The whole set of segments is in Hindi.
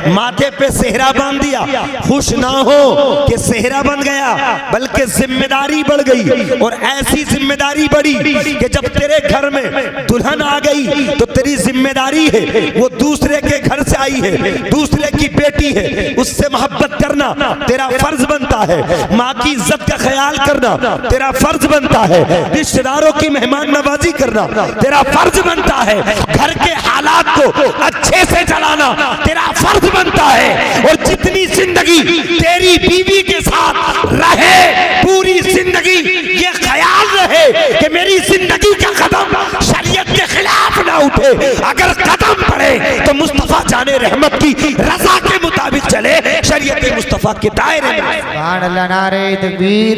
माथे पे सेहरा बांध दिया। खुश ना हो कि सेहरा बन गया, बल्कि जिम्मेदारी बढ़ गई। और ऐसी जिम्मेदारी बढ़ी कि जब तेरे घर में दुल्हन आ गई तो तेरी जिम्मेदारी है, वो दूसरे के घर से आई है, दूसरे की बेटी है, उससे मोहब्बत करना तेरा फर्ज बनता है। माँ की इज्जत का ख्याल करना तेरा फर्ज बनता है। रिश्तेदारों की मेहमान नवाजी करना तेरा फर्ज बनता है। घर के हालात को अच्छे से चलाना तेरा फर्ज बनता है। और जितनी जिंदगी तेरी बीवी के साथ रहे, पूरी जिंदगी ये ख्याल रहे कि मेरी जिंदगी का कदम शरीयत के खिलाफ ना उठे। अगर कदम पड़े तो मुस्तफा जाने रहमत की रजा के मुताबिक चले, शरीयत मुस्तफा के दायरे में। सुभान अल्लाह, नारे तकबीर,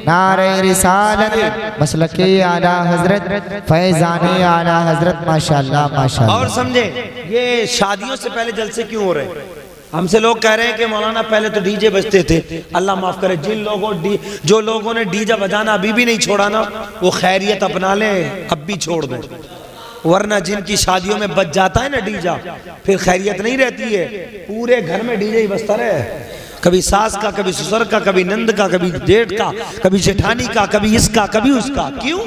नारे रिसालत, मसलके आला हजरत, फैजाने आला हजरत, माशाअल्लाह माशाअल्लाह। और समझे ये शादियों से पहले जलसे क्यों हो रहे हैं? हमसे लोग कह रहे हैं कि मौलाना पहले तो डीजे बजते थे। अल्लाह माफ करे, जो लोगों ने डीजे बजाना अभी भी नहीं छोड़ा ना, वो खैरियत अपना लें, अब भी छोड़ दें। वरना जिनकी शादियों में बज जाता है ना डीजा, फिर खैरियत नहीं रहती है। पूरे घर में डीजे ही बजता रहे, कभी सास का, कभी ससुर का, कभी नंद का, कभी जेठ का, कभी जेठानी का, कभी इसका, कभी उसका। क्यों?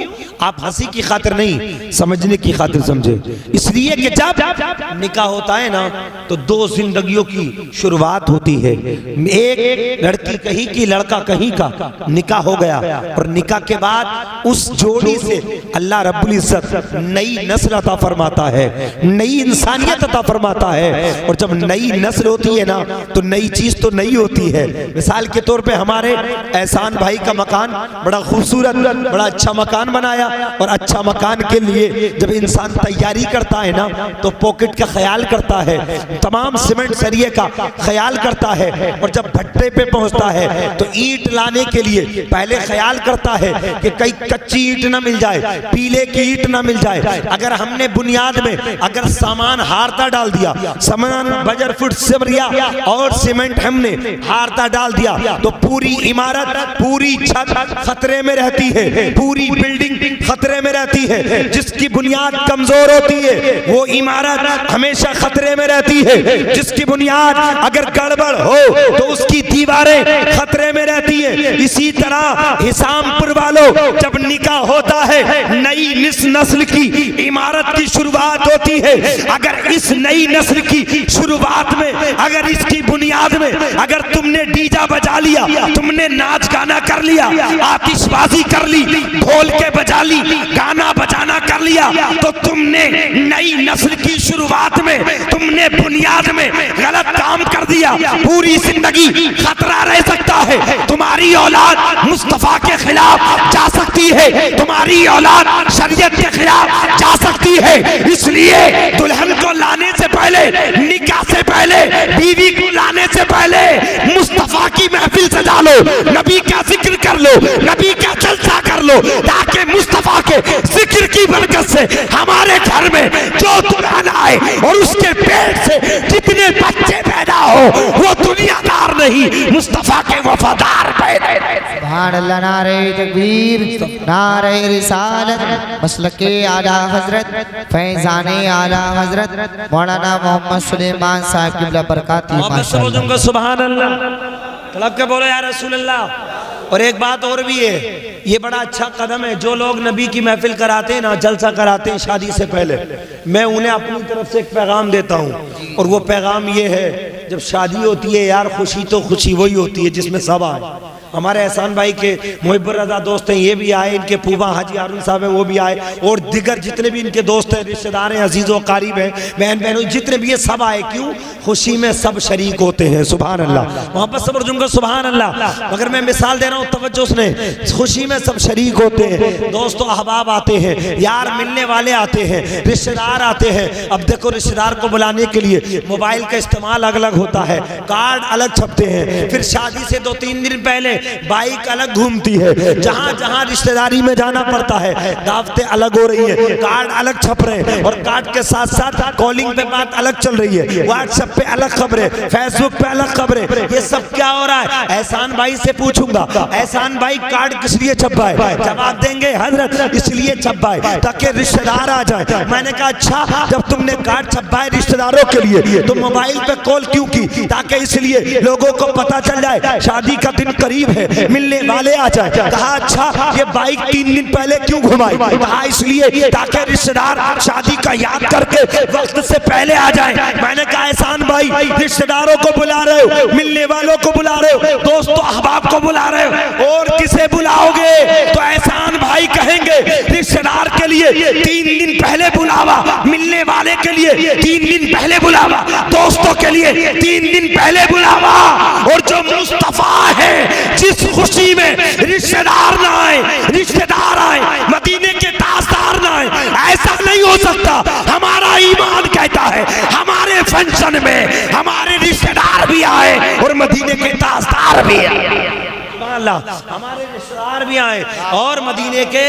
आप हंसी की खातिर नहीं, समझने की खातिर समझे। इसलिए कि जब निकाह होता है ना तो दो जिंदगियों की शुरुआत होती है। एक लड़की कहीं की, लड़का कहीं का निकाह हो गया, और निकाह के बाद उस जोड़ी से अल्लाह रब्बुल इज्जत नई नस्ल अता फरमाता है, नई इंसानियत अता फरमाता है। और जब नई नस्ल होती है ना तो नई चीज तो नई होती है। मिसाल के तौर पे हमारे एहसान भाई का मकान बड़ा खूबसूरत, बड़ा अच्छा मकान बनाया। और अच्छा मकान के लिए जब इंसान तैयारी करता है ना तो पॉकेट का ख्याल करता है, तमाम सीमेंट सरिये का ख्याल करता है। और जब भट्टे पे पहुंचता है तो ईंट लाने के लिए पहले ख्याल करता है कि कहीं कच्ची ईंट ना मिल जाए, पीले की ईंट ना मिल जाए। अगर हमने बुनियाद में अगर सामान हारता डाल दिया, सामान बजर फुट सिमरिया और सीमेंट हमने हारता डाल दिया तो पूरी इमारत, पूरी छत खतरे में रहती है, पूरी बिल्डिंग खतरे में रहती है। जिसकी बुनियाद कमजोर होती है वो इमारत हमेशा खतरे में रहती है। जिसकी बुनियाद अगर गड़बड़ हो तो उसकी दीवारें खतरे में रहती है। इसी तरह हिसामपुर वालों, जब निकाह होता है नई नस्ल की इमारत की शुरुआत होती है। अगर इस नई नस्ल की शुरुआत में, अगर इसकी बुनियाद में अगर तुमने डीजा बजा लिया, तुमने नाच गाना कर लिया, आतिशबाजी कर ली, ढोल के बजा ली, गाना बजाना कर लिया, तो तुमने नई नस्ल की शुरुआत में, तुमने बुनियाद में गलत काम कर दिया। पूरी जिंदगी खतरा रह सकता है। तुम्हारी औलाद मुस्तफा के खिलाफ जा सकती है, तुम्हारी औलाद शरीयत के खिलाफ जा सकती है। इसलिए दुल्हन को लाने से पहले, निकाह से पहले, बीवी को लाने से पहले मुस्तफा की महफिल सजा लो, नबी का जिक्र कर लो, नबी का जलसा कर लो, ताकि मुस्तफा के जिक्र की बरकत से हमारे घर में जो दुल्हन आए और उसके पेट से जितने बच्चे पैदा हो वो दुनियादार नहीं, मुस्तफा के वफादार पैदा। सुभान अल्लाह, नारे तकबीर, नारे रिसालत, मसलके आला हजरत, फैजाने आला हजरत, मौलाना मोहम्मद सुलेमान साहब की बरकत। सुभान अल्लाह, तलब के बोलो या रसूल अल्लाह। और एक बात और भी है, ये बड़ा अच्छा कदम है। जो लोग नबी की महफिल कराते हैं ना, जलसा कराते हैं शादी से पहले, मैं उन्हें अपनी तरफ से एक पैगाम देता हूँ। और वो पैगाम ये है, जब शादी होती है यार, खुशी तो खुशी वही होती है जिसमें सब आए। हमारे एहसान भाई के मुहिब्बुर रज़ा दोस्त हैं, ये भी आए, इनके फूफा हाजी हारून साहब हैं वो भी आए, और दिगर जितने भी इनके दोस्त हैं, रिश्तेदार हैं, अजीज़ व क़रीब हैं, बहन बहनों जितने भी ये सब आए। क्यों? खुशी में सब शरीक होते हैं। सुभान अल्लाह, मोहब्बत सब्र जुम्का सुभान अल्लाह। मगर मैं मिसाल दे रहा हूँ तवज्जो से, खुशी में सब शरीक होते हैं। दोस्तों अहबाब आते हैं, यार मिलने वाले आते हैं, रिश्तेदार आते हैं। अब देखो रिश्तेदार को बुलाने के लिए मोबाइल का इस्तेमाल अलग अलग होता है, कार्ड अलग छपते हैं। फिर शादी से 2-3 दिन पहले बाइक अलग घूमती है, जहां जहां रिश्तेदारी में जाना पड़ता है दावतें अलग हो रही है, कार्ड अलग छप रहे हैं और कार्ड के साथ साथ कॉलिंग पे बात अलग चल रही है, व्हाट्सएप पे अलग खबरें, फेसबुक पे अलग खबरें, ये सब क्या हो रहा है? एहसान भाई से पूछूंगा, एहसान भाई कार्ड किस लिए छपाए? जवाब देंगे हजरत इसलिए छपाए ताकि रिश्तेदार आ जाए। मैंने कहा अच्छा, जब तुमने कार्ड छपाए रिश्तेदारों के लिए तो मोबाइल पे कॉल क्यों की? ताकि इसलिए लोगों को पता चल जाए शादी का दिन करीब है, मिलने वाले आ जाए। कहा अच्छा, ये बाइक 3 दिन पहले क्यों घुमाई? कहा इसलिए ताकि रिश्तेदार शादी का याद करके वक्त से पहले आ जाए। मैंने कहा एहसान भाई रिश्तेदारों को बुला रहे हो, मिलने वालों को बुला रहे हो, दोस्तों अहबाब को बुला रहे हो, और किसे बुलाओगे? तो एहसान भाई कहेंगे रिश्तेदार के लिए 3 दिन पहले बुलावा, मिलने वाले के लिए 3 दिन पहले बुलावा, दोस्तों के लिए 3 दिन पहले बुलावा। और जो मुस्तफा है जिस खुशी में रिश्तेदार ना आए, रिश्तेदार आए, मदीने के ताजदार ना आए, ऐसा नहीं हो सकता। हमारा ईमान कहता है हमारे फंक्शन में हमारे रिश्तेदार भी आए और मदीने के ताजदार भी आए, हमारे रिश्तेदार भी आए और मदीने के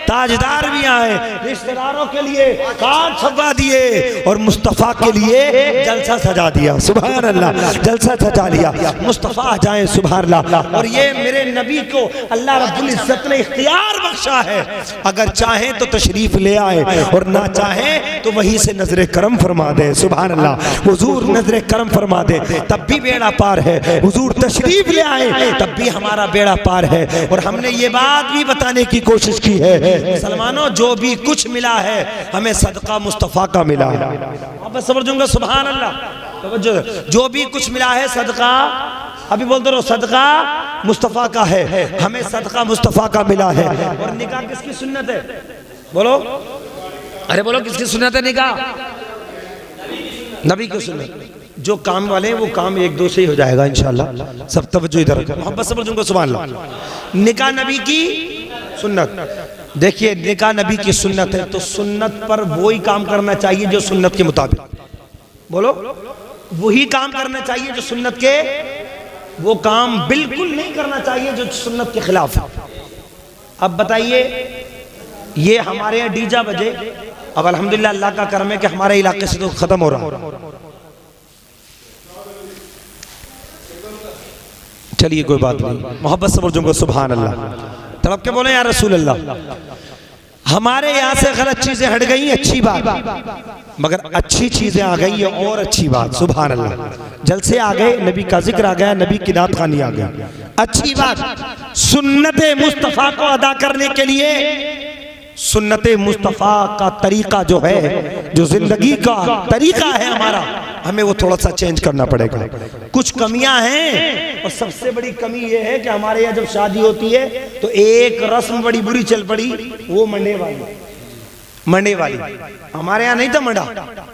ताजदार भी आए। रिश्तेदारों के लिए कार्ड छपवा दिए और मुस्तफ़ा के लिए जलसा सजा दिया। सुभान अल्लाह, जलसा सजा लिया, मुस्तफ़ा आ जाए। सुभान अल्लाह। और ये मेरे नबी को अल्लाह रब्बुल इज्जत ने इख्तियार बख्शा है, अगर चाहे तो तशरीफ ले आए और ना चाहे तो वहीं से नजर करम फरमा दे। सुभान अल्लाह। हुजूर नजर करम फरमा दे तब भी बेड़ा पार है, हुजूर तशरीफ ले आए तब भी हमारा बेड़ा पार है। और हमने ये बात भी बताने की कोशिश की है मुसलमानों, जो भी कुछ मिला है हमें सदका मुस्तफ़ा का मिला है। आप समझूंगा सुभान अल्लाह। जो भी कुछ मिला है सदका, अभी बोलते रहो सदका मुस्तफ़ा का है, हमें सदका मुस्तफ़ा का मिला है। और निकाह किसकी सुन्नत है? बोलो, अरे बोलो किसकी सुन्नत है? निकाह नबी की सुन्नत। जो काम वाले हैं वो काम 1-2 से ही हो जाएगा इंशाल्लाह। सब तवज्जो इधर रखें, मोहब्बत से बोलूंगा सुभान अल्लाह। निकाह नबी की सुन्नत। देखिए निकाह नबी की सुन्नत है तो सुन्नत पर वही काम करना चाहिए जो सुन्नत के मुताबिक, बोलो वही काम करना चाहिए जो सुन्नत के, वो काम बिल्कुल नहीं करना चाहिए जो सुन्नत के खिलाफ है। अब बताइए, ये हमारे यहाँ डीजा बजे, अब अल्हम्दुलिल्लाह अल्लाह का करम है कि हमारे इलाके से तो खत्म हो रहा है। चलिए कोई बात नहीं, मोहब्बत से बोलूंगा सुभान अल्लाह। तड़प के बोले या रसूल अल्लाह। हमारे यहाँ से गलत चीजें हट गई, अच्छी बात, मगर अच्छी चीजें आ गई और अच्छी बात। सुभान अल्लाह। जलसे आ गए, नबी का जिक्र आ गया, नबी की नात खानी आ गया, अच्छी बात। सुन्नत मुस्तफ़ा को अदा करने के लिए सुन्नत मुस्तफ़ा का तरीका जो है, जो जिंदगी का तरीका है हमारा, हमें वो थोड़ा सा चेंज करना पड़ेगा। कुछ कमियां हैं और सबसे बड़ी कमी ये है कि हमारे यहाँ जब शादी होती है तो एक रस्म बड़ी बुरी चल पड़ी, वो मंडे वाली। मंडे वाली हमारे यहाँ नहीं था, मंडा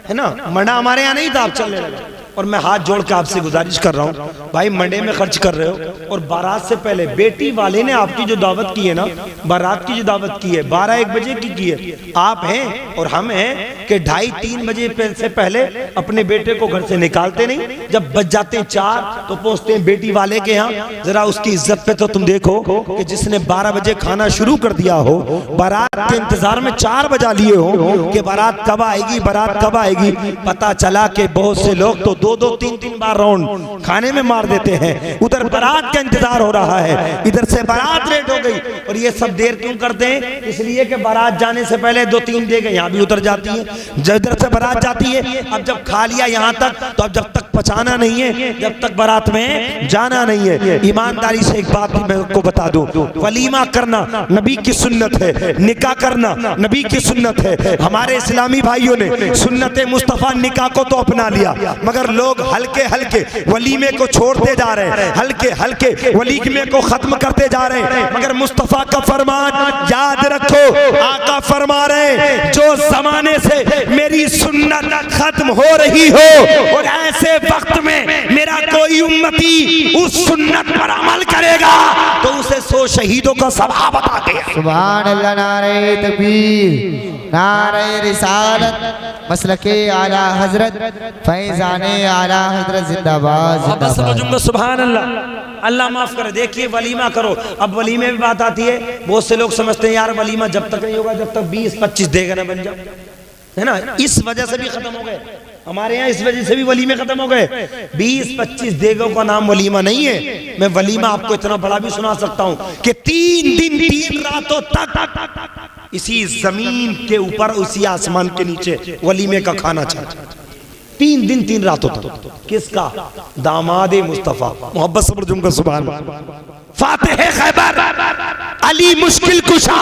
है ना, मंडा हमारे यहाँ नहीं था, अब चलने लगा। और मैं हाथ जोड़ के आपसे गुजारिश कर रहा हूँ भाई, मंडे में खर्च कर रहे हो और बारात से पहले बेटी वाले ने आपकी जो दावत की है ना, बारात की जो दावत की है 12-1 बजे की है, आप हैं और हम हैं कि 2:30-3 बजे से पहले अपने बेटे को घर से निकालते नहीं। जब बज जाते हैं 4 तो पहुंचते हैं बेटी वाले के यहाँ। जरा उसकी इज्जत पे तो तुम देखो कि जिसने 12 बजे खाना शुरू कर दिया हो, बारात के इंतजार में 4 बजा लिए हो कि बारात कब आएगी, बारात कब आएगी। पता चला कि बहुत से लोग तो 2-2, 3-3 बार राउंड खाने में मार देते हैं। उधर बारात का इंतजार हो रहा है, इधर से बारात लेट हो गई। और ये सब देर क्यों करते हैं? इसलिए कि बारात जाने से पहले 2-3 देगे यहाँ भी उतर जाती है, जब इधर से बारात जाती है। अब जब खा लिया यहाँ तक तो अब जब तक पचाना नहीं है, जब तक बारात में जाना नहीं है। ईमानदारी से एक बात भी मैं आपको बता दूं, वलीमा करना नबी की सुन्नत है, निकाह करना नबी की सुन्नत है। हमारे इस्लामी भाइयों ने सुन्नत मुस्तफ़ा निकाह को तो अपना लिया, मगर लोग हल्के हल्के वलीमे को छोड़ते जा रहे हैं, हल्के हल्के वलीमे को खत्म करते जा रहे हैं। मगर मुस्तफ़ा का फरमान याद रखो, आका फरमा रहे जो जमाने से मेरी सुन्नत खत्म हो रही हो और ऐसे वक्त में मेरा कोई उम्मती उस सुन्नत पर अमल करेगा तो उसे लाखों शहीदों का सवाब अता किया। सुभान अल्लाह। नारे तकबीर, नारे रिसालत, मसलके आला हजरत, फैजाने आला हजरत जिंदाबाद जिंदाबाद। सुभान अल्लाह। अल्लाह माफ करे। देखिए वलीमा करो। अब वलीमे में बात आती है, बहुत से लोग समझते हैं यार वलीमा जब तक नहीं होगा जब तक 20-25 देगा ना बन जाओ, है ना। इस वजह से भी खत्म हो गए हमारे यहाँ, इस वजह से भी वलीमे खत्म हो गए। 20-25 देगों का नाम वलीमा नहीं है। मैं वलीमा आपको इतना बड़ा भी सुना सकता हूँ कि 3 दिन 3 रातों तक इसी जमीन के ऊपर उसी आसमान के नीचे वलीमे का खाना चला। 3 दिन 3 रातों तक। किसका? दामाद मुस्तफा मोहब्बत सब्र जुम्का सुभान फातिह खैबर अली मुश्किल कुशा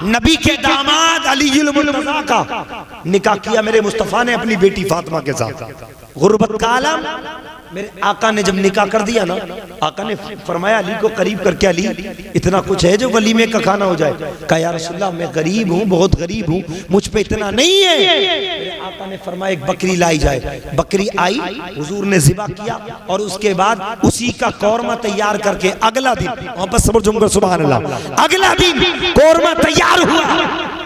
नबी के दामाद अली मुर्तज़ा का निकाह किया मेरे मुस्तफा ने अपनी बेटी फातिमा के साथ। गुर्बत का आलम मेरे आका ने जब निकाह कर दिया ना, आका ने फरमाया अली को करीब करके, अली इतना कुछ है जो वलीमे का खाना हो जाए? कहा या रसूलल्लाह मैं गरीब हूँ, बहुत गरीब हूँ, मुझ पे इतना नहीं है। मेरे आका ने फरमाया एक बकरी लाई जाए। बकरी आई, हुजूर ने ज़िबा किया और उसके बाद उसी का कौरमा तैयार करके अगला दिन, वापस समझ जुम्का सुभान अल्लाह, अगला दिन कौरमा तैयार हुआ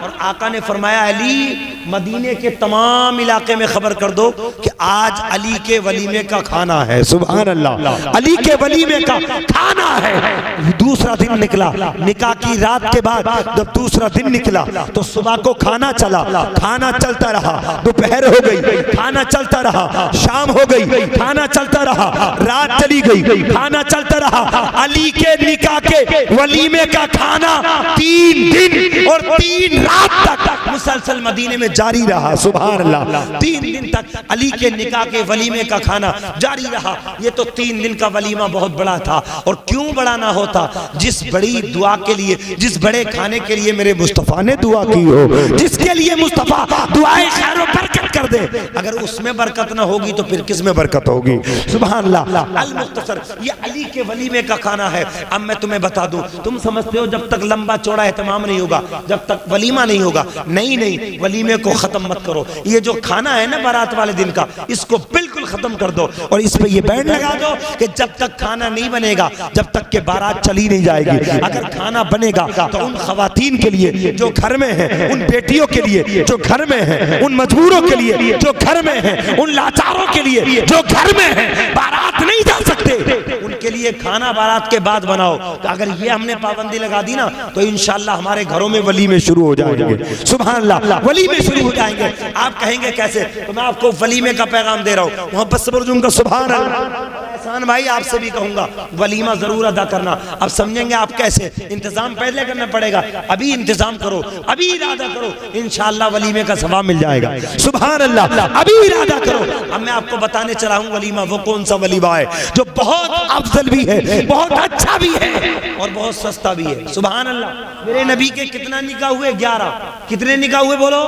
और आका ने फरमाया अली मदीने के तमाम इलाके में खबर कर दो कि आज अली के वलीमे का खाना है। सुभान अल्लाह, अली के वलीमे का खाना है। दूसरा दिन निकला, निकाह की रात के बाद जब दूसरा दिन निकला तो सुबह को खाना चला, खाना चलता रहा, दोपहर हो गई, खाना चलता रहा, शाम हो गई, खाना चलता रहा, रात चली गई, खाना चलता रहा। अली के निकाह के वलीमे का खाना 3 दिन और 3 रात तक मुसलसल मदीने में जारी रहा। सुभान अल्लाह, 3 दिन तक अली के निकाह के वलीमे का खाना जारी रहा। ये तो 3 दिन का वलीमा बहुत बड़ा था। और क्यों बड़ा ना होता? जिस बड़ी दुआ के लिए, जिस बड़े खाने के लिए मेरे मुस्तफा ने दुआ की हो, जिसके लिए मुस्तफा दुआए खैर और बरकत कर दे, अगर उसमें बरकत ना होगी तो फिर किस में बरकत होगी? सुभान अल्लाह। अल मुख्तसर ये अली के वलीमे का खाना है। अब मैं तुम्हें बता दूं, तुम समझते हो जब तक लंबा चौड़ा एहतमाम नहीं होगा, जब तक वलीमा नहीं होगा, नहीं नहीं, वलीमे को खत्म मत करो। ये जो खाना है ना बारात वाले दिन का, इसको बिल्कुल खत्म कर दो और इस पे ये बैंड लगा दो कि जब तक खाना नहीं बनेगा जब तक के बारात चली नहीं जाएगी। अगर खाना बनेगा तो उन खवातीन के लिए जो घर में हैं, उन बेटियों के लिए जो घर में हैं, उन मजबूरों के लिए जो घर में हैं, उन लाचारों के लिए जो घर में हैं, बारात नहीं जा सकते, उनके लिए खाना बारात के बाद बनाओ। तो अगर ये हमने पाबंदी लगा दी ना तो इंशाल्लाह हमारे घरों में वलीमे शुरू हो जाएंगे। सुभान अल्लाह, वलीमे शुरू हो जाएंगे। आप कहेंगे कैसे? तो मैं आपको वलीमे का पैगाम दे रहा हूँ, मोहब्बत से बोलूंगा सुभान अल्लाह। एहसान भाई आपसे भी कहूंगा वलीमा जरूर अदा करना। अब समझेंगे आप कैसे? इंतजाम पहले करना पड़ेगा। अभी इंतजाम करो, अभी इरादा करो, इंशाअल्लाह वलीमे का सवाब मिल जाएगा। सुभान अल्लाह, अभी इरादा करो। अब मैं आपको बताने चला हूँ वलीमा वो कौन सा वलीमा है जो बहुत अफजल भी है, बहुत अच्छा भी है और बहुत सस्ता भी है। सुभान अल्लाह। मेरे नबी के कितना निकाह हुए? 11। कितने निकाह हुए बोलो?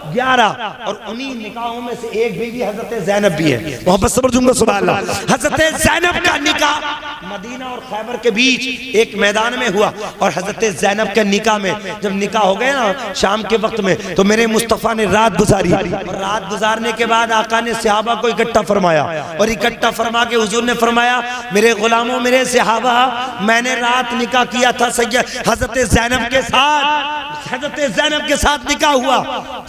11। और उन्हीं निकाहों में से एक बीवी हजरत ज़ैनब भी है। मोहब्बत सब्र जुम्का सुभान अल्लाह। हजरत ज़ैनब का निकाह मदीना और खैबर के बीच एक मैदान में हुआ और हजरत ज़ैनब के निकाह में जब निकाह हो गया ना शाम के वक्त में, तो मेरे मुस्तफ़ा ने रात गुजारी और रात गुजारने के बाद आका ने सहाबा को इकट्ठा फरमाया और इकट्ठा फरमा के हुजूर ने फरमाया मेरे गुलामों, मेरे सहाबा, मैंने रात निकाह किया था सैयद हजरत ज़ैनब के साथ, हजरत ज़ैनब के साथ निकाह हुआ।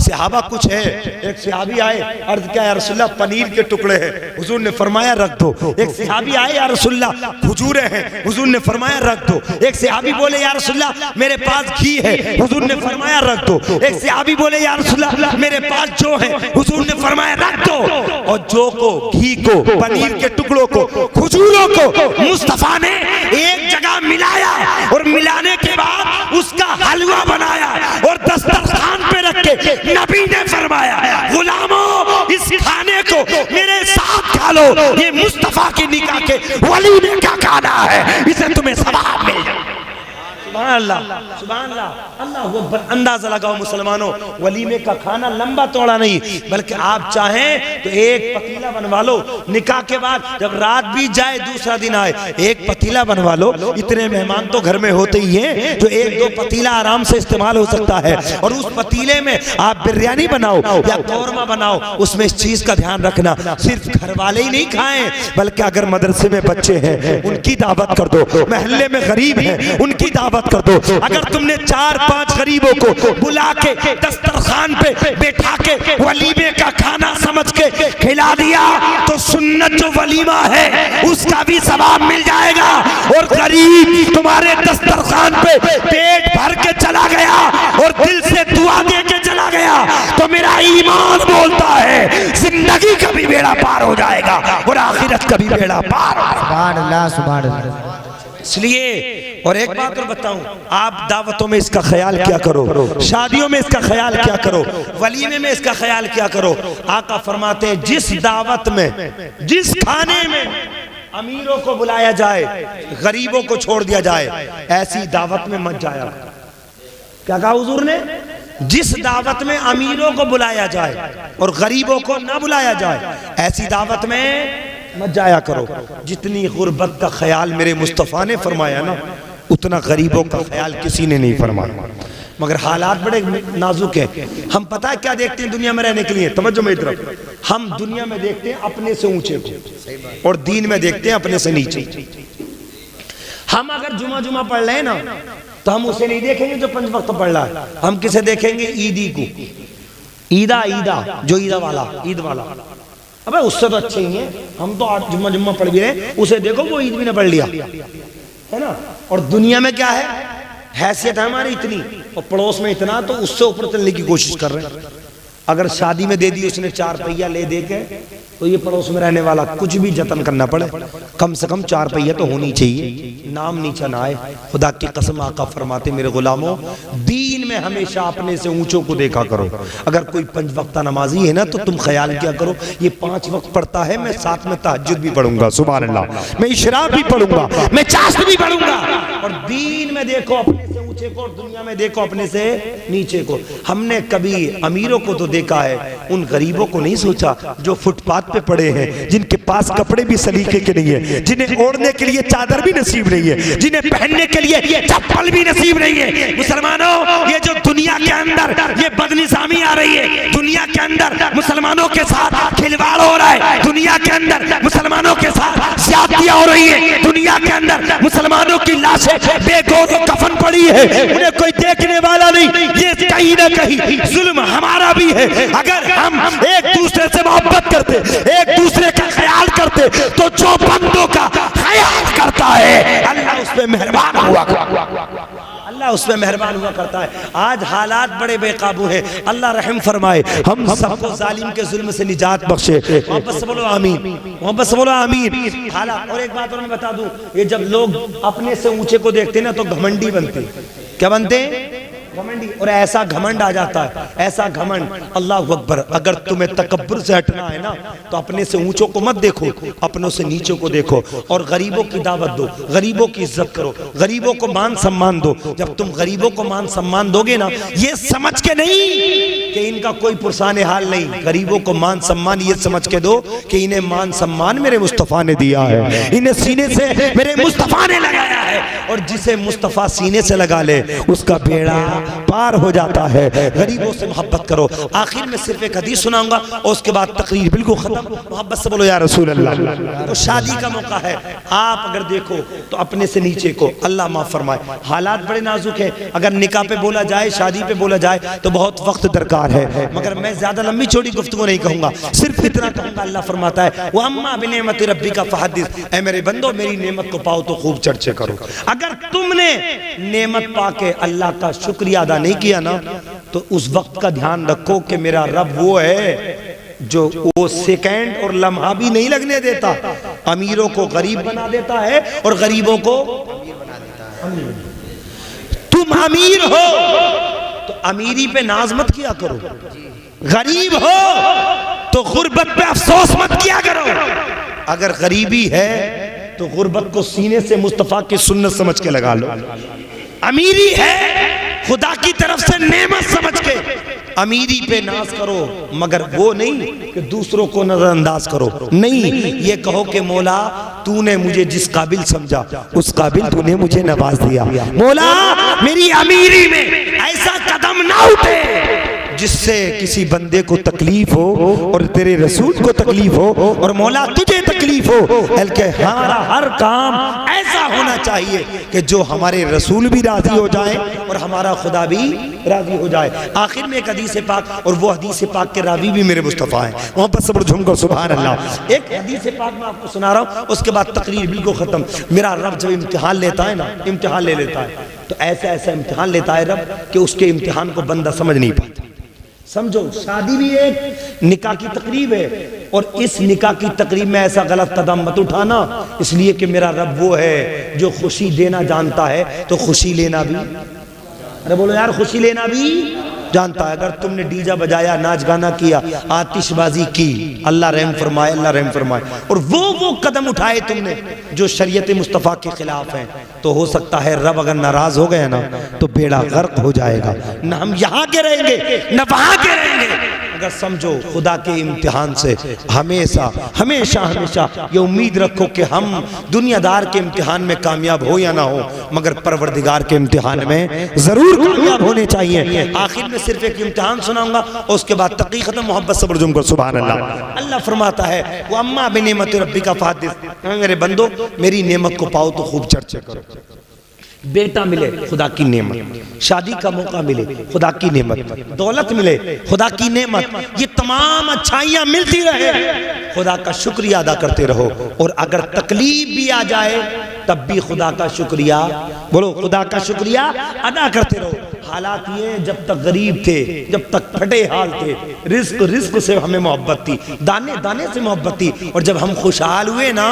सहाबा कुछ है, एक सहाबी आए, अर्ज किया या रसूलल्लाह पनीर के टुकड़े हैं, हुजूर ने फरमाया रख दो। एक सहाबी आए, या रसूलल्लाह खजूरें हैं, हुजूर ने फरमाया रख दो। एक सहाबी बोले या रसूलल्लाह मेरे पास घी है, हुजूर ने फरमाया रख दो। एक सहाबी बोले या रसूलल्लाह मेरे पास जो है, हुजूर ने फरमाया रख दो। और जो को, घी को, पनीर के टुकड़ों को, खजूरों को मुस्तफा ने एक जगह मिलाया और मिलाने के बाद उसका हलवा बनाया और दस्तरखान पे रख के नबी ने फरमाया गुलामों इस खाने को मेरे साथ खा लो, ये मुस्तफा के निकाह के वलीमे का खाना है, इसे तुम्हें सवाब मिल जाए। सुभान अल्लाह, सुभान अल्लाह, अल्लाह अकबर। अंदाजा लगाओ मुसलमानों, वलीमे का खाना लंबा तोड़ा नहीं, बल्कि आप चाहें तो एक पतीला बनवा लो। निकाह के बाद जब रात बीत जाए दूसरा दिन आए, एक पतीला पतीला बनवा लो, इतने मेहमान तो घर में होते ही हैं, जो एक दो पतीला आराम से इस्तेमाल हो सकता है। और उस पतीले में आप बिरयानी बनाओ या कौरमा बनाओ, उसमें इस चीज का ध्यान रखना, सिर्फ घर वाले ही नहीं खाएं, बल्कि अगर मदरसे में बच्चे हैं उनकी दावत कर दो, महल्ले में गरीब हैं उनकी दावत कर दो। अगर तुमने 4-5 गरीबों को बुला के दस्तरखान पे बैठा के वलीमे का खाना समझ के खिला दिया तो सुन्नत जो वलीमा है उसका भी सवाब मिल जाएगा। और गरीब तुम्हारे दस्तरखान पे पेट भर के चला गया और दिल से दुआ दे के चला गया तो मेरा ईमान बोलता है जिंदगी का भी बेड़ा पार हो जाएगा और आखिरत का भी बेड़ा पार हो जाएगा। सुभान अल्लाह, सुभान अल्लाह। इसलिए और एक बात और बताऊं, आप दावतों में इसका ख्याल क्या करो, शादियों में इसका ख्याल क्या करो, वलीमे में इसका ख्याल क्या करो। आका फरमाते हैं जिस दावत में, जिस खाने में अमीरों को बुलाया जाए, गरीबों को छोड़ दिया जाए, ऐसी दावत में मत जाया। क्या कहा हुजूर ने? जिस दावत में अमीरों को बुलाया जाए और गरीबों को ना बुलाया जाए, ऐसी दावत में मत जाया करो। जितनी गुर्बत का ख्याल मेरे मुस्तफ़ा ने फरमाया ना, उतना गरीबों का ख्याल किसी ने नहीं फरमाया। मगर हालात बड़े नाजुक हैं। हम पता है क्या देखते हैं दुनिया में रहने के लिए, तवज्जो मेरी तरफ, हम दुनिया में देखते हैं अपने से ऊंचे को और दीन में देखते हैं अपने से नीचे। हम अगर जुमा पढ़ रहे हैं ना तो हम उसे नहीं देखेंगे जो 5 वक्त पढ़ रहा है, हम किसे देखेंगे? ईदी को, ईदा जो ईद वाला। अबे उससे तो अच्छे ही हैं, हम तो 8 जुम्मा पढ़ भी रहे, उसे देखो वो ईद भी ने पढ़ लिया, है ना। और दुनिया में क्या है, हैसियत है हमारी इतनी और पड़ोस में इतना, तो उससे ऊपर चलने की कोशिश कर रहे हैं। अगर शादी में दे दी उसने 4 पहिया ले दे के, तो ये पड़ोस में रहने वाला कुछ भी जतन करना पड़े, कम से कम 4 पहिया तो होनी चाहिए, नाम नीचा ना आए। खुदा की कसम आका फरमाते मेरे गुलामों, दीन में हमेशा अपने से ऊंचों को देखा करो। अगर कोई 5 वक्ता नमाजी है ना तो तुम ख्याल क्या करो, ये 5 वक्त पढ़ता है, मैं साथ में तहज्जुद भी पढ़ूंगा, सुभान अल्लाह, मैं इशराक भी पढ़ूंगा, मैं चाश्त भी पढ़ूंगा। और दीन में देखो अपने से ऊंचे को और दुनिया में देखो अपने से नीचे को। हमने कभी अमीरों को तो देखा है, उन गरीबों को नहीं सोचा जो फुटपाथ पे पड़े हैं, जिनके पास कपड़े भी सलीके के नहीं है, जिन्हें ओढ़ने के लिए चादर भी नसीब नहीं है, जिन्हें पहनने के लिए चप्पल भी नसीब नहीं है। मुसलमानों, ये जो दुनिया के अंदर ये बदनिज़ामी आ रही है, दुनिया के अंदर मुसलमानों के साथ खिलवाड़ हो रहा है, दुनिया के अंदर मुसलमानों के साथ ज्यादतियां हो रही है, दुनिया के अंदर मुसलमानों की लाशें बेगौर कफन पड़ी है, उन्हें कोई देखने वाला नहीं, ये कहीं ना कहीं जुल्म हमारा भी है। अगर हम एक दूसरे से मोहब्बत करते, एक दूसरे का ख्याल करते, तो जो बंदों का ख्याल करता है अल्लाह उस पे मेहरबान हुआ, अल्लाह उस पे मेहरबान हुआ करता है। आज हालात बड़े बेकाबू हैं, अल्लाह रहम फरमाए, हम सबको जालिम के जुल्म से निजात बख्शे। मोहब्बत से बोलो आमीन, मोहब्बत से बोलो आमीन। हालात, और एक बात और मैं बता दूं, ये जब लोग अपने से ऊंचे को देखते ना तो घमंडी बनते। क्या बनते? घमंडी। और ऐसा घमंड आ जाता है, ऐसा घमंड, अल्लाह अकबर। अगर तुम्हें तकब्बुर से हटना है ना तो अपने से ऊंचों को मत देखो, अपनों से नीचों को देखो और गरीबों की दावत दो, गरीबों की इज्जत करो, गरीबों को मान सम्मान दो। जब तुम गरीबों को मान सम्मान दोगे ना, ये समझ के नहीं कि इनका कोई पुरसाने हाल नहीं, गरीबों को मान सम्मान ये समझ के दो कि इन्हें मान सम्मान मेरे मुस्तफ़ा ने दिया है, इन्हें सीने से मेरे मुस्तफ़ा ने लगाया है। और जिसे मुस्तफ़ा सीने से लगा ले उसका बेड़ा पार हो जाता है। गरीबों से मोहब्बत करो। आखिर में सिर्फ एक हदीस सुनाऊंगा और उसके बाद तकरीर बिल्कुल खत्म। मोहब्बत से बोलो या रसूल अल्लाह। तो शादी का मौका है, आप अगर देखो तो अपने से नीचे को अल्लाह माफ फरमाए। हालात बड़े नाजुक है, अगर निकाह पे बोला जाए, शादी पे बोला जाए तो बहुत वक्त दरकार है, मगर मैं ज्यादा लंबी चौड़ी गुफ्तगू नहीं कहूंगा, सिर्फ इतना कहूंगा। अल्लाह फरमाता है वो अम्मा बिनेमत रब्बी का फहदिस, ऐ मेरे बंदो मेरी नेमत को पाओ तो खूब चर्चे करो। अगर तुमने नेमत पाके अल्लाह का शुक्रिया अदा नहीं किया ना तो उस वक्त का ध्यान रखो कि मेरा रब वो है जो वो सेकंड और लम्हा भी नहीं लगने देता, अमीरों को गरीब बना देता है और गरीबों को अमीर। तुम अमीर हो तो अमीरी पे नाज मत किया करो, गरीब हो तो गुर्बत पे अफसोस मत किया करो। अगर गरीबी है तो गुर्बत को सीने से मुस्तफा की सुन्नत समझ के लगा लो, अमीरी है खुदा की तरफ से नेमत समझ के अमीरी पे नाज करो, मगर वो नहीं कि दूसरों को नजरअंदाज करो। नहीं, ये कहो कि मौला तूने मुझे जिस काबिल समझा उस काबिल तूने मुझे नवाज दिया। मौला मेरी अमीरी में ऐसा कदम ना उठे जिससे किसी बंदे को तकलीफ हो और तेरे रसूल को तकलीफ हो, और मौला तुझे तकलीफ हो, बल्कि हमारा हर काम ऐसा होना चाहिए कि जो हमारे रसूल भी राजी हो जाए और हमारा खुदा भी राजी हो जाए। आखिर में एक हदीस पाक, और वो हदीस पाक के रावी भी मेरे मुस्तफ़ा हैं, वहाँ पर सब्र झुमको सुभान अल्लाह। एक हदीस पाक मैं आपको सुना रहा हूँ, उसके बाद तकरीर बिल्कुल ख़त्म। मेरा रब जब इम्तिहान लेता है ना, इम्तिहान ले लेता है तो ऐसा ऐसा इम्तिहान लेता है रब कि उसके इम्तिहान को बंदा समझ नहीं पाता। समझो, शादी भी एक निकाह की तकरीब है, और इस निकाह की तकरीब में ऐसा गलत कदम मत उठाना, इसलिए कि मेरा रब वो है जो खुशी देना जानता है तो खुशी लेना भी, अरे बोलो यार, खुशी लेना भी जानता है। अगर तुमने डीजा बजाया, नाच गाना किया, आतिशबाजी की, अल्लाह रहम फरमाए, अल्लाह रहम फरमाए, और वो कदम उठाए तुमने जो शरीयत मुस्तफ़ा के खिलाफ हैं, तो हो सकता है रब अगर नाराज हो गया ना तो बेड़ा गर्क हो जाएगा। न हम यहाँ के रहेंगे न वहाँ के रहेंगे। अगर समझो खुदा के इम्तिहान से हमेशा हमेशा हमेशा ये उम्मीद रखो कि हम दुनियादार के इम्तिहान में कामयाब हो या ना हो, मगर परवरदिगार के इम्तिहान में जरूर कामयाब होने चाहिए। आखिर में सिर्फ एक इम्तिहान सुनाऊंगा और उसके बाद तकी खत्म। मोहब्बत सब्र जुम्को सुभान अल्लाह। अल्लाह फरमाता है वो अम्मा बिनेमत रब्बी का फादिस, मेरे बंदो मेरी नेमत को पाओ तो खूब चर्चा करो। बेटा मिले खुदा की नेमत, शादी का मौका मिले खुदा की नेमत, दौलत मिले खुदा की नेमत, ये तमाम अच्छाइयां मिलती रहे, खुदा का शुक्रिया अदा करते रहो। और अगर तकलीफ भी आ जाए तब भी खुदा का शुक्रिया, बोलो खुदा का शुक्रिया अदा करते रहो। हालात ये जब तक गरीब थे, जब तक फटे हाल थे, रिस्क से हमें मोहब्बत थी, दाने दाने से मोहब्बत थी, और जब हम खुशहाल हुए ना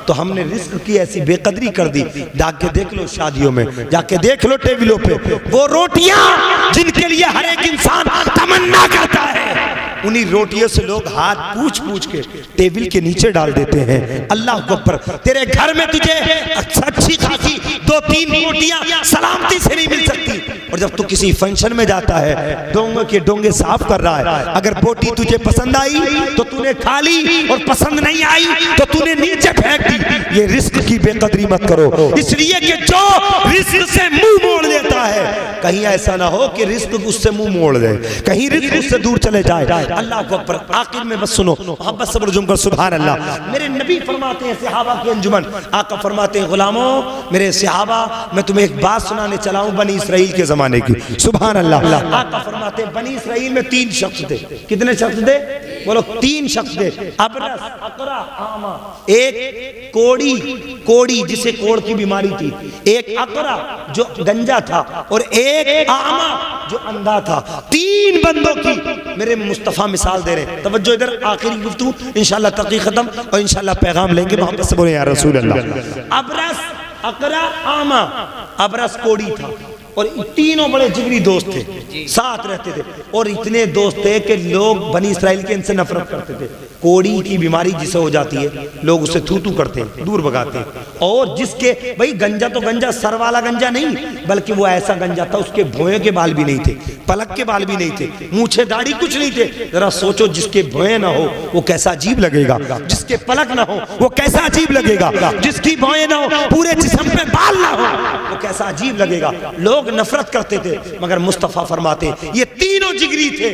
तो हमने रिस्क की ऐसी बेकदरी कर दी। जाके देख लो शादियों में, जाके देख लो टेबलों पे, वो रोटियां जिनके लिए हर एक इंसान तमन्ना करता है, उन्हीं रोटियों से लोग हाथ पूछ पूछ के टेबल के नीचे डाल देते हैं। अल्लाह अकबर, तेरे घर में तुझे अच्छी खासी 2-3 रोटियां सलामती से नहीं मिल सकती, और जब तू किसी फंक्शन में जाता है, डोंगे के डोंगे साफ कर रहा है, अगर बोटी तुझे पसंद आई तो तूने खा ली, और पसंद नहीं आई तो तूने नीचे फेंक दी। ये रिस्क की बेकदरी मत करो, इसलिए कि जो रिस्क से मुंह मोड़ लेता है, कहीं ऐसा ना हो कि रिस्क उससे मुंह मोड़ दे, कहीं रिस्क उससे दूर चले जाए। अल्लाह को अकबर। आखिर में बस सुनो, मोहब्बत सब्र जुम्कर सुभान अल्लाह। मेरे नबी फरमाते हैं सहाबा की अंजुमन, आका फरमाते हैं गुलामों मेरे सहाबा, मैं तुम्हें एक बात सुनाने चला हूं बनी इसराइल के जमाने की। सुभान अल्लाह। आका फरमाते हैं बनी इसराइल में 3 शख्स थे। कितने शख्स थे? बोलो 3 शख्स थे। अबरस, अकरा, आमा। एक कोड़ी जिसे कोड़ की बीमारी थी, एक अकरा जो गंजा था, और एक आमा जो अंधा था। 3 बंदों की मेरे मुस्तफा मिसाल दे रहे हैं। तवज्जो इधर, आखिरी गुफ्तगू इंशाल्लाह तकी खत्म, और इंशाल्लाह पैगाम लेंगे। मोहब्बत से बोले या रसूल अल्लाह। अबरस, अकरा, आमा। अबरस कोड़ी था, और तीनों बड़े जिगरी दोस्त थे, साथ रहते थे, और इतने दोस्त थे कि लोग बनी इसराइल के इनसे नफरत करते थे। कोड़ी की बीमारी जिसे हो जाती है, लोग उसे थू थू करते हैं, दूर भगाते हैं। और जिसके भाई गंजा तो गंजा, सर वाला गंजा नहीं, बल्कि वो ऐसा गंजा था उसके भौंयों के बाल भी नहीं थे, पलक के बाल भी नहीं थे, मूछे दाढ़ी कुछ नहीं थे। जरा सोचो, जिसके भौएं ना हो वो कैसा अजीब लगेगा, जिसके पलक ना हो वो कैसा अजीब लगेगा, जिसकी भौएं ना हो, पूरे जिस्म पे बाल ना हो, वो कैसा अजीब लगेगा। लोग नफरत करते थे, मगर मुस्तफा फरमाते ये तीनों जिगरी थे,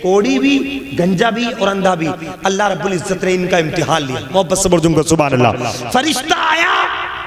कोड़ी भी, गंजा भी और अंधा भी। अल्लाह रब्बुल इज्जत ने इनका इम्तिहान लिया। मोहब्बत से बोल दूंगा सुभान अल्लाह। फरिश्ता आया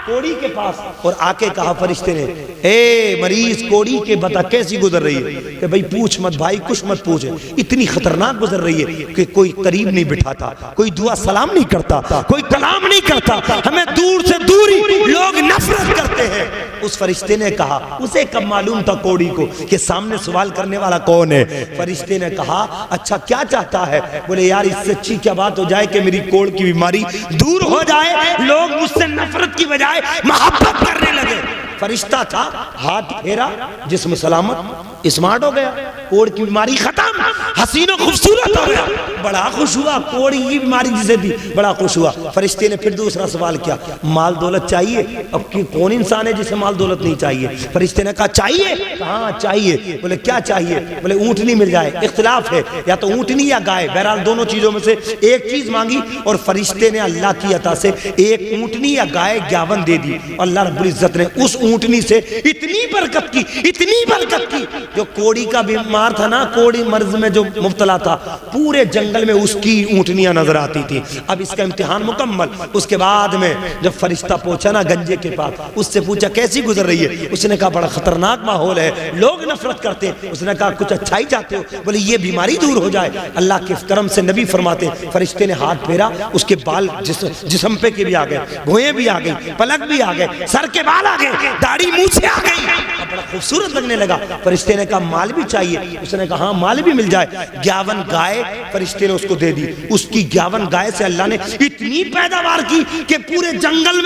कोड़ी के पास और आके कहा फरिश्ते ने, ए मरीज कोड़ी के बता कैसी गुजर रही है? कि भाई पूछ मत भाई, कुछ मत पूछ, इतनी खतरनाक गुजर रही है कि कोई करीब नहीं बिठाता, कोई दुआ सलाम नहीं करता, कोई कलाम नहीं करता, हमें दूर से दूर ही लोग नफरत करते हैं। उस फरिश्ते ने कहा, उसे कब मालूम था कोड़ी को कि सामने सवाल करने वाला कौन है? फरिश्ते ने कहा, अच्छा क्या चाहता है? बोले यार इससे अच्छी क्या बात हो जाए कि मेरी कोड़ की बीमारी दूर हो जाए, लोग मुझसे नफरत की बजाय मोहब्बत करने लगे। फरिश्ता था, हाथ फेरा, जिस्म सलामत, स्मार्ट हो गया, कोढ़ की बीमारी खत्म, हसीन और खूबसूरत हो गया, बड़ा खुश हुआ। कोढ़ की बीमारी जिसे थी बड़ा खुश हुआ। फरिश्ते ने फिर दूसरा सवाल किया, माल दौलत चाहिए? अब कि कौन इंसान है जिसे माल दौलत नहीं चाहिए? फरिश्ते ने कहा चाहिए। हाँ चाहिए। बोले क्या चाहिए? बोले ऊँटनी मिल जाए। इख्तिलाफ है, या तो ऊँटनी या गाय, बहरहाल दोनों चीजों में से एक चीज मांगी और फरिश्ते ने अल्लाह की अता से एक ऊँटनी या गाय 51 दे दी। अल्लाह रब्बुल इज्जत ने उस ऊँटनी से इतनी बरकत की, इतनी बरकत की, जो कोड़ी का बीमार था ना, कोड़ी मर्ज में जो मुब्तला था, पूरे जंगल में उसकी ऊँटनियां नजर आती थी। अब इसका इम्तिहान मुकम्मल। उसके बाद में जब फरिश्ता पहुंचा ना गंजे के पास, उससे पूछा कैसी गुजर रही है? उसने कहा बड़ा खतरनाक माहौल है, लोग नफरत करते हैं। उसने कहा कुछ अच्छा ही चाहते हो? बोले ये बीमारी दूर हो जाए। अल्लाह के करम से नबी फरमाते, फरिश्ते ने हाथ फेरा, उसके बाल जिस्म पे के भी आ गए, भुएं भी आ गई, पलक भी आ गए, सर के बाल आ गए, दाढ़ी मुंह से आ गई, बड़ा खूबसूरत लगने लगा। फरिश्ते ने कहा माल भी चाहिए? उसने कहा हाँ माल भी मिल जाए। 51 गाय फरिश्ते ने उसको दे दी। उसकी 51 गाय से अल्लाह ने इतनी पैदावार की कि पूरे जंगल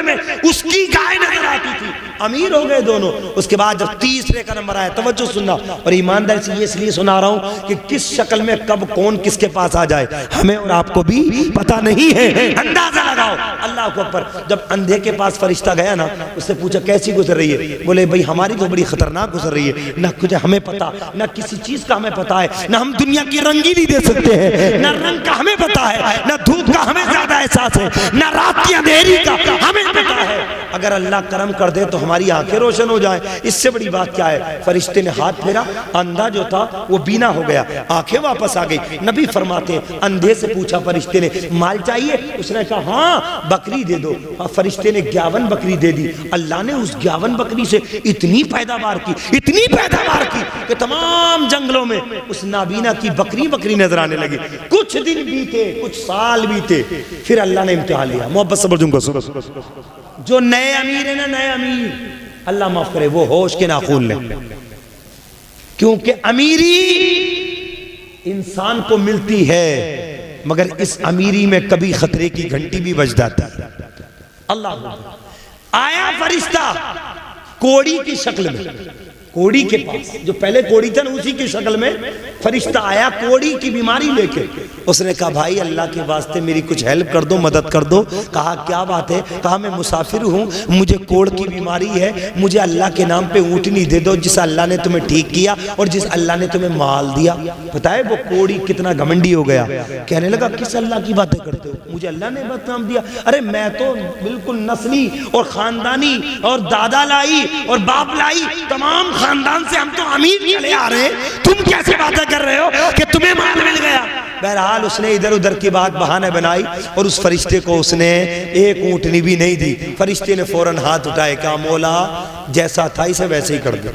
में उसकी गाय नजर आती थी। अमीर हो गए दोनों। उसके बाद जब तीसरे का नंबर आया, तवज्जो सुनना और ईमानदारी से ये इसलिए सुना रहा हूं कि किस शक्ल में कब कौन किसके पास आ जाए हमें और आपको भी पता नहीं है। अंदाजा लगाओ। अल्लाह को अकबर। जब अंधे के पास फरिश्ता गया ना, उससे पूछा कैसी गुजर रही है? बोले भाई हमारी तो बड़ी खतरनाक गुजर रही है, ना कुछ हमें पता, ना किसी चीज का हमें पता है, ना हम दुनिया की रंगीनी दे सकते हैं, ना रंग का हमें पता है, ना धूप का हमें ज्यादा एहसास है, ना रात की अंधेरी का हमें पता है। अगर अल्लाह करम कर दे तो हमारी आंखें रोशन हो जाए, इससे बड़ी बात क्या है? फरिश्ते ने हाथ फेरा, अंधा जो था वो बीना हो गया, आंखें वापस आ गई। नबी फरमाते हैं अंधे से पूछा फरिश्ते ने माल चाहिए? उसने कहा हाँ बकरी दे दो। फरिश्ते ने 51 बकरी दे दी। अल्लाह ने उस 51 बकरी से इतनी पैदावार की, इतनी पैदावार की कि तमाम जंगलों में उस नाबीना की बकरी नजर आने लगी। कुछ दिन बीते, कुछ साल बीते, फिर अल्लाह ने इम्तिहान लिया। मोहब्बत से बोल दूंगा, जो नए अमीर है ना, नए अमीर, अल्लाह माफ करे, वो होश के नाखून ले, क्योंकि अमीरी इंसान को मिलती है मगर इस अमीरी में कभी खतरे की घंटी भी बज जाती है। अल्लाह आया फरिश्ता कोड़ी की शक्ल में, कोड़ी के पास, जो पहले कोड़ी था ना उसी की शक्ल में फरिश्ता आया कोड़ी की बीमारी लेके। उसने कहा भाई अल्लाह के वास्ते मेरी कुछ हेल्प कर दो, मदद कर दो। कहा क्या बात है? कहा मैं मुसाफिर हूँ, मुझे कोड़ की बीमारी है, मुझे अल्लाह के नाम पे ऊँटनी दे दो जिस अल्लाह ने तुम्हें ठीक किया और जिस अल्लाह ने तुम्हें माल दिया। पता है वो कोड़ी कितना घमंडी हो गया, कहने लगा किस अल्लाह की बातें करते हो, मुझे अल्लाह ने बदनाम दिया। अरे मैं तो बिल्कुल नस्ली और खानदानी और दादा लाई और बाप लाई, तमाम खानदान से हम तो अमीर चले आ रहे हैं, तुम कैसे बातें कर रहे हो कि तुम्हें माल मिल गया? बहरहाल उसने इधर उधर की बात बहाने बनाई और उस फरिश्ते को उसने एक ऊँटनी भी नहीं दी। फरिश्ते ने फौरन हाथ उठाए, कहा मौला जैसा था इसे वैसे ही कर दे,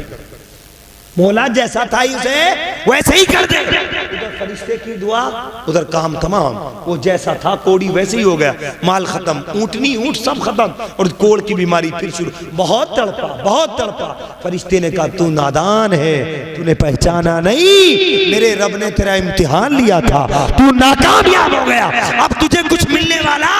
मौला जैसा था इसे वैसे ही कर दे। उधर फरिश्ते की दुआ, उधर काम तमाम, वो जैसा था कोड़ी वैसे ही हो गया, माल खत्म, ऊँटनी ऊँट सब खत्म और कोड़ की बीमारी फिर शुरू। बहुत तड़पा, बहुत तड़पा। फरिश्ते ने कहा तू नादान है, तूने पहचाना नहीं, मेरे रब ने तेरा इम्तिहान लिया था, तू नाकामयाब हो गया, अब तुझे कुछ मिलने वाला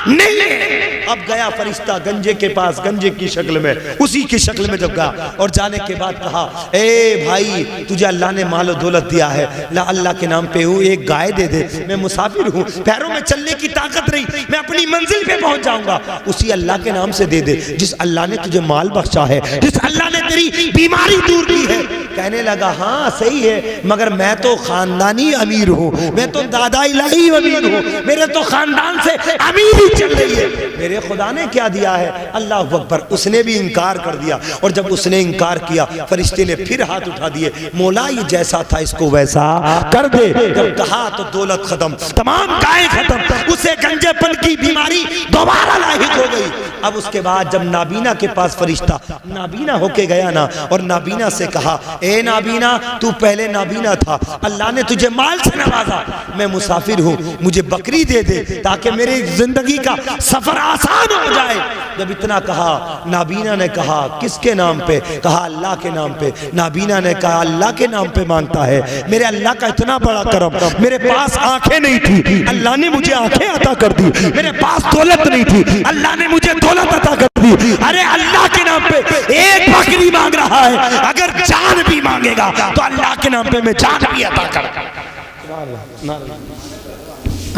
नहीं है। अब गया फरिश्ता गंजे के पास, गंजे की शक्ल में, उसी की शक्ल में जब गया और जाने के बाद कहा ए भाई तुझे अल्लाह ने मालो दौलत दिया है, ला अल्लाह के नाम पे हूँ, एक गाय दे दे, मैं मुसाफिर हूँ, पैरों में चलने की ताकत नहीं, मैं अपनी मंजिल पे पहुंच जाऊंगा, उसी अल्लाह के नाम से दे दे जिस अल्लाह ने तुझे माल बख्शा है, जिस अल्लाह ने तेरी बीमारी दूर की है। कहने लगा हाँ सही है, मगर मैं तो खानदानी अमीर हूँ, मैं तो दादा इलाही अमीर हूँ, मेरे तो खानदान से अमीरी चल रही है, मेरे खुदा ने क्या दिया है? अल्लाह अकबर। उसने भी इनकार कर दिया और जब उसने इनकार किया फरिश्ते ने फिर हाथ उठा दिए, मौला ये जैसा था इसको वैसा कर दे। जब कहा तो दौलत खत्म, तमाम गायें खत्म, उसे गंजेपन की बीमारी दोबारा लाहिक हो गई। अब उसके बाद जब नाबीना के पास फरिश्ता नाबीना होके गया ना और नाबीना से कहा ए नाबीना तू पहले नाबीना था, अल्लाह ने तुझे माल से नवाजा, मैं मुसाफिर हूँ, मुझे बकरी दे दे ताकि मेरी जिंदगी का सफर आसान हो जाए। जब इतना कहा नाबीना ने कहा किसके नाम पे? कहा अल्लाह के नाम पे। नाबीना ने कहा अल्लाह के नाम पे मांगता है, मेरे अल्लाह का इतना बड़ा करम, मेरे पास आंखें नहीं थी, अल्लाह ने मुझे आंखें अता कर दी, मेरे पास दौलत नहीं थी, अल्लाह ने मुझे दौलत अता कर दी। अरे अल्लाह के नाम पे एक बकरी मांग रहा है, अगर जान भी मांगे मांगेगा तो अल्लाह के नाम पे मैं जान भी अता कर।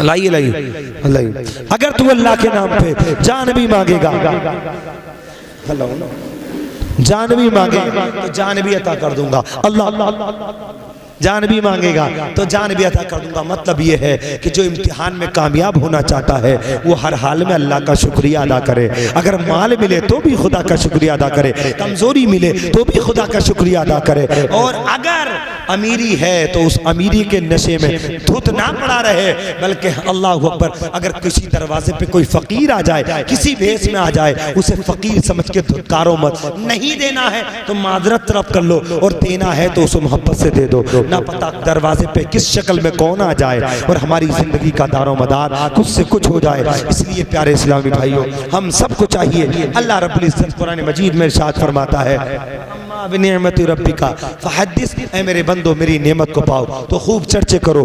लाइए लाइए लाइए, अगर तू अल्लाह के नाम पे जान भी मांगेगा, जान भी मांगेगा तो जान भी अता कर दूंगा। अल्लाह जान भी मांगेगा तो जान भी अता कर दूंगा। मतलब ये है कि जो इम्तिहान में कामयाब होना चाहता है वो हर हाल में अल्लाह का शुक्रिया अदा करे। अगर माल मिले तो भी खुदा का शुक्रिया अदा करे, कमजोरी मिले तो भी खुदा का शुक्रिया अदा करे, और अगर अमीरी है तो उस अमीरी के नशे में धुत ना पड़ा रहे, बल्कि अल्लाह अकबर, अगर किसी दरवाजे पे कोई फकीर आ जाए, किसी भेष में आ जाए, उसे फकीर समझ के धुतकारो मत। नहीं देना है तो माजरत तरफ कर लो, और देना है तो उसे मोहब्बत से दे दो। ना पता दरवाजे पे किस शक्ल में कौन आ जाए और हमारी जिंदगी का दारो मदार कुछ से कुछ हो जाए। इसलिए प्यारे इस्लामी भाइयों, हम सबको चाहिए, अल्लाह रब्बुल इज्जत कुरान मजीद में इरशाद फरमाता है, अम्मा बिनिअमति रब्बिका फहद्दिस, ऐ मेरे बंदो मेरी नेमत को पाओ तो खूब चर्चे करो।